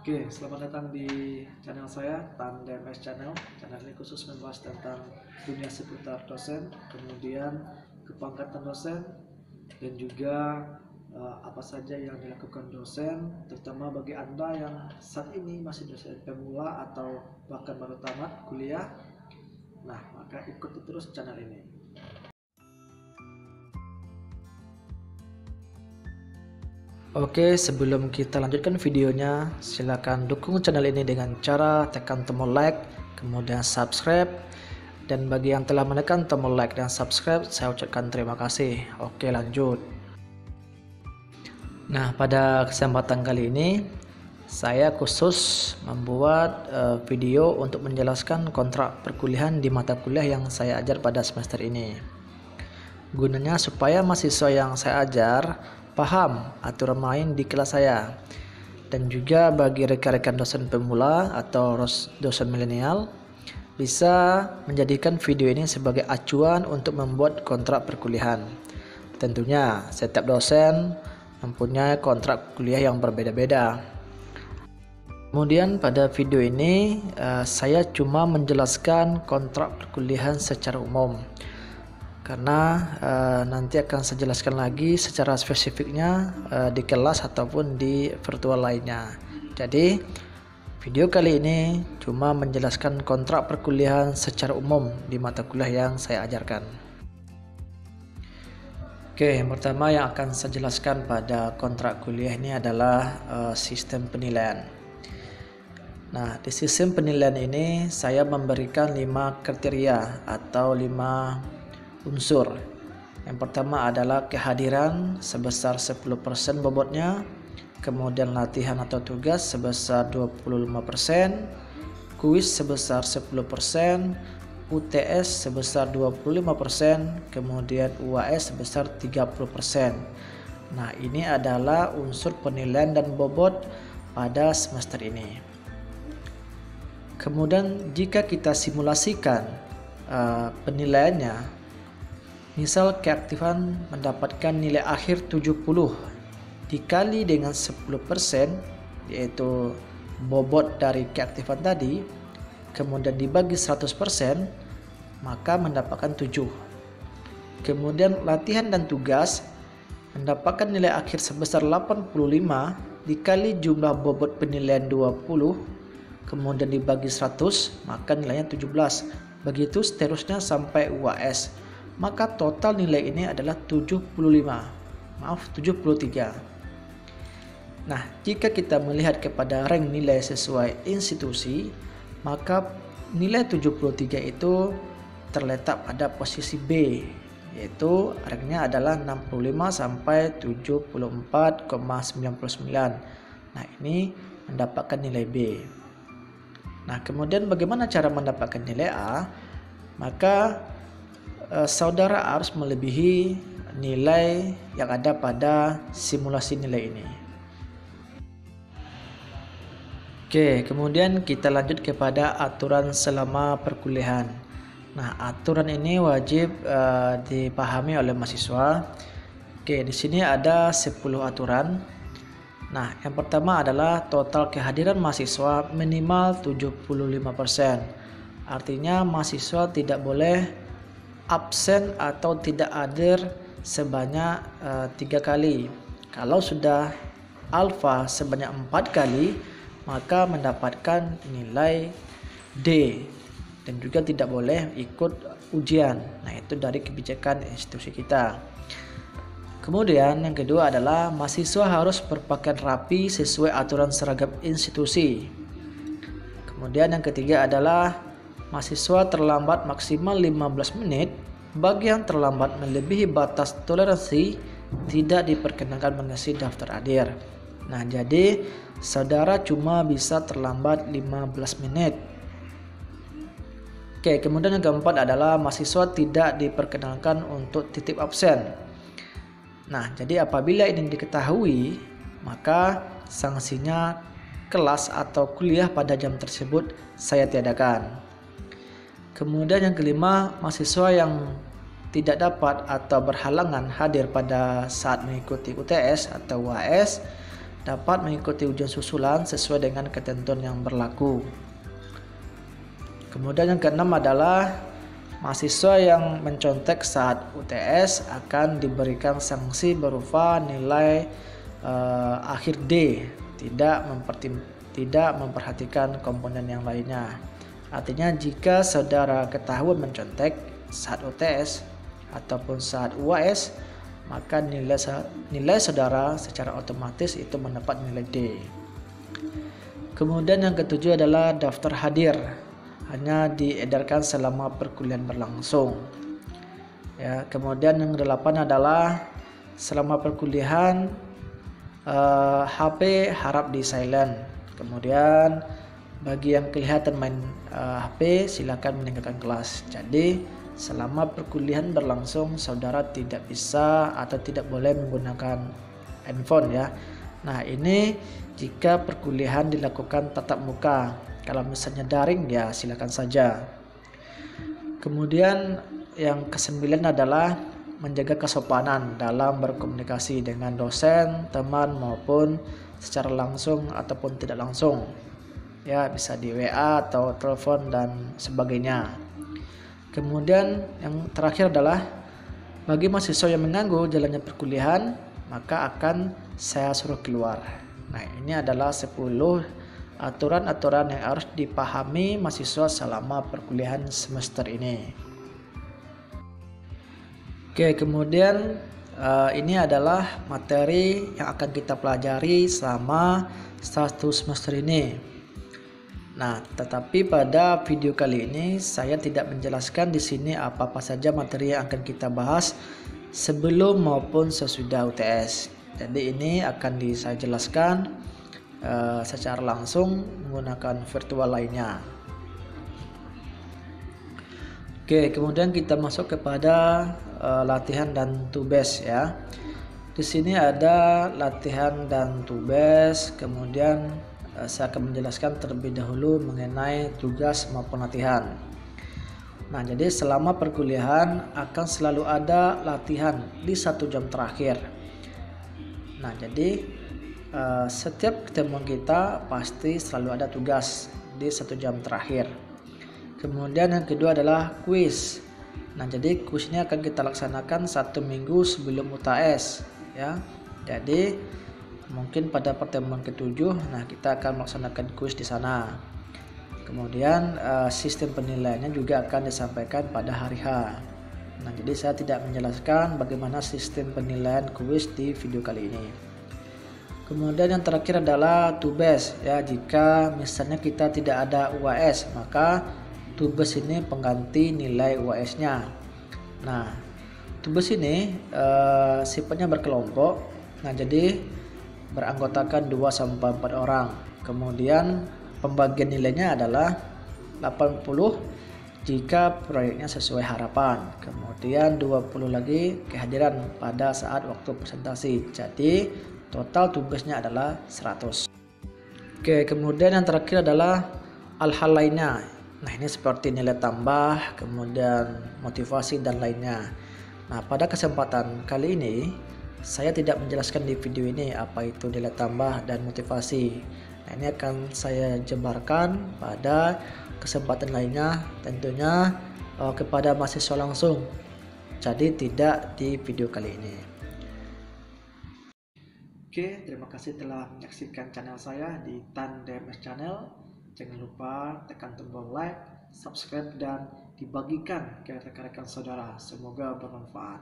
Oke, selamat datang di channel saya, TanDMS Channel. Channel ini khusus membahas tentang dunia seputar dosen, kemudian kepangkatan dosen, dan juga apa saja yang dilakukan dosen, terutama bagi Anda yang saat ini masih dosen pemula atau bahkan baru tamat kuliah. Nah, maka ikuti terus channel ini. Oke, sebelum kita lanjutkan videonya, silakan dukung channel ini dengan cara tekan tombol like, kemudian subscribe, dan bagi yang telah menekan tombol like dan subscribe, saya ucapkan terima kasih. Oke, lanjut. Nah, pada kesempatan kali ini, saya khusus membuat video untuk menjelaskan kontrak perkuliahan di mata kuliah yang saya ajar pada semester ini. Gunanya supaya mahasiswa yang saya ajar paham aturan main di kelas saya, dan juga bagi rekan-rekan dosen pemula atau dosen milenial bisa menjadikan video ini sebagai acuan untuk membuat kontrak perkuliahan. Tentunya setiap dosen mempunyai kontrak kuliah yang berbeda-beda. Kemudian pada video ini saya cuma menjelaskan kontrak perkuliahan secara umum, karena nanti akan saya jelaskan lagi secara spesifiknya di kelas ataupun di virtual lainnya. Jadi video kali ini cuma menjelaskan kontrak perkuliahan secara umum di mata kuliah yang saya ajarkan. Oke, yang pertama yang akan saya jelaskan pada kontrak kuliah ini adalah sistem penilaian. Nah, di sistem penilaian ini saya memberikan 5 kriteria atau 5 unsur. Yang pertama adalah kehadiran sebesar 10% bobotnya, kemudian latihan atau tugas sebesar 25%, kuis sebesar 10%, UTS sebesar 25%, kemudian UAS sebesar 30%. Nah, ini adalah unsur penilaian dan bobot pada semester ini. Kemudian jika kita simulasikan penilaiannya, misal keaktifan mendapatkan nilai akhir 70 dikali dengan 10%, yaitu bobot dari keaktifan tadi, kemudian dibagi 100%, maka mendapatkan 7. Kemudian latihan dan tugas mendapatkan nilai akhir sebesar 85 dikali jumlah bobot penilaian 20, kemudian dibagi 100, maka nilainya 17. Begitu seterusnya sampai UAS. Maka total nilai ini adalah 73. Nah, jika kita melihat kepada rank nilai sesuai institusi, maka nilai 73 itu terletak pada posisi B, yaitu ranknya adalah 65 sampai 74,99. Nah, ini mendapatkan nilai B. Nah, kemudian bagaimana cara mendapatkan nilai A? Maka saudara harus melebihi nilai yang ada pada simulasi nilai ini. Oke, kemudian kita lanjut kepada aturan selama perkuliahan. Nah, aturan ini wajib dipahami oleh mahasiswa. Oke, di sini ada 10 aturan. Nah, yang pertama adalah total kehadiran mahasiswa minimal 75%. Artinya mahasiswa tidak boleh absen atau tidak hadir sebanyak 3 kali. Kalau sudah alfa sebanyak 4 kali, maka mendapatkan nilai D, dan juga tidak boleh ikut ujian. Nah, itu dari kebijakan institusi kita. Kemudian yang kedua adalah mahasiswa harus berpakaian rapi sesuai aturan seragam institusi. Kemudian yang ketiga adalah mahasiswa terlambat maksimal 15 menit. Bagi yang terlambat melebihi batas toleransi tidak diperkenankan mengisi daftar hadir. Nah, jadi saudara cuma bisa terlambat 15 menit. Oke, kemudian yang keempat adalah mahasiswa tidak diperkenankan untuk titip absen. Nah, jadi apabila ini diketahui, maka sanksinya kelas atau kuliah pada jam tersebut saya tiadakan. Kemudian yang kelima, mahasiswa yang tidak dapat atau berhalangan hadir pada saat mengikuti UTS atau UAS dapat mengikuti ujian susulan sesuai dengan ketentuan yang berlaku. Kemudian yang keenam adalah mahasiswa yang mencontek saat UTS akan diberikan sanksi berupa nilai akhir D, tidak memperhatikan komponen yang lainnya. Artinya jika saudara ketahuan mencontek saat UTS ataupun saat UAS, maka nilai saudara secara otomatis itu mendapat nilai D. Kemudian yang ketujuh adalah daftar hadir, hanya diedarkan selama perkuliahan berlangsung. Ya, kemudian yang kedelapan adalah selama perkuliahan HP harap di silent. Kemudian bagi yang kelihatan main HP silakan meninggalkan kelas. Jadi selama perkuliahan berlangsung saudara tidak bisa atau tidak boleh menggunakan handphone ya. Nah, ini jika perkuliahan dilakukan tatap muka. Kalau misalnya daring ya silakan saja. Kemudian yang kesembilan adalah menjaga kesopanan dalam berkomunikasi dengan dosen, teman maupun secara langsung ataupun tidak langsung. Ya, bisa di WA atau telepon dan sebagainya. Kemudian yang terakhir adalah bagi mahasiswa yang mengganggu jalannya perkuliahan, maka akan saya suruh keluar. Nah, ini adalah 10 aturan-aturan yang harus dipahami mahasiswa selama perkuliahan semester ini. Oke, kemudian ini adalah materi yang akan kita pelajari selama 1 semester ini. Nah, tetapi pada video kali ini saya tidak menjelaskan di sini apa-apa saja materi yang akan kita bahas sebelum maupun sesudah UTS. Jadi ini akan saya jelaskan secara langsung menggunakan virtual lainnya. Oke, kemudian kita masuk kepada latihan dan tugas ya. Di sini ada latihan dan tugas, kemudian saya akan menjelaskan terlebih dahulu mengenai tugas maupun latihan. Nah, jadi selama perkuliahan akan selalu ada latihan di 1 jam terakhir. Nah, jadi setiap ketemuan kita pasti selalu ada tugas di 1 jam terakhir. Kemudian yang kedua adalah kuis. Nah, jadi kuis ini akan kita laksanakan 1 minggu sebelum UTS ya. Jadi mungkin pada pertemuan ke-7 nah kita akan melaksanakan kuis di sana. Kemudian sistem penilaiannya juga akan disampaikan pada hari H. Nah, jadi saya tidak menjelaskan bagaimana sistem penilaian kuis di video kali ini. Kemudian yang terakhir adalah tugas ya. Jika misalnya kita tidak ada UAS, maka tugas ini pengganti nilai UAS-nya. Nah, tugas ini sifatnya berkelompok. Nah, jadi beranggotakan 2-4 orang. Kemudian pembagian nilainya adalah 80 jika proyeknya sesuai harapan. Kemudian 20 lagi kehadiran pada saat waktu presentasi. Jadi total tugasnya adalah 100. Oke, kemudian yang terakhir adalah hal-hal lainnya. Nah, ini seperti nilai tambah, kemudian motivasi dan lainnya. Nah, pada kesempatan kali ini saya tidak menjelaskan di video ini apa itu nilai tambah dan motivasi. Nah, ini akan saya jabarkan pada kesempatan lainnya, tentunya kepada mahasiswa langsung. Jadi tidak di video kali ini. Oke, terima kasih telah menyaksikan channel saya di TanDMS Channel. Jangan lupa tekan tombol like, subscribe, dan dibagikan ke rekan-rekan saudara. Semoga bermanfaat.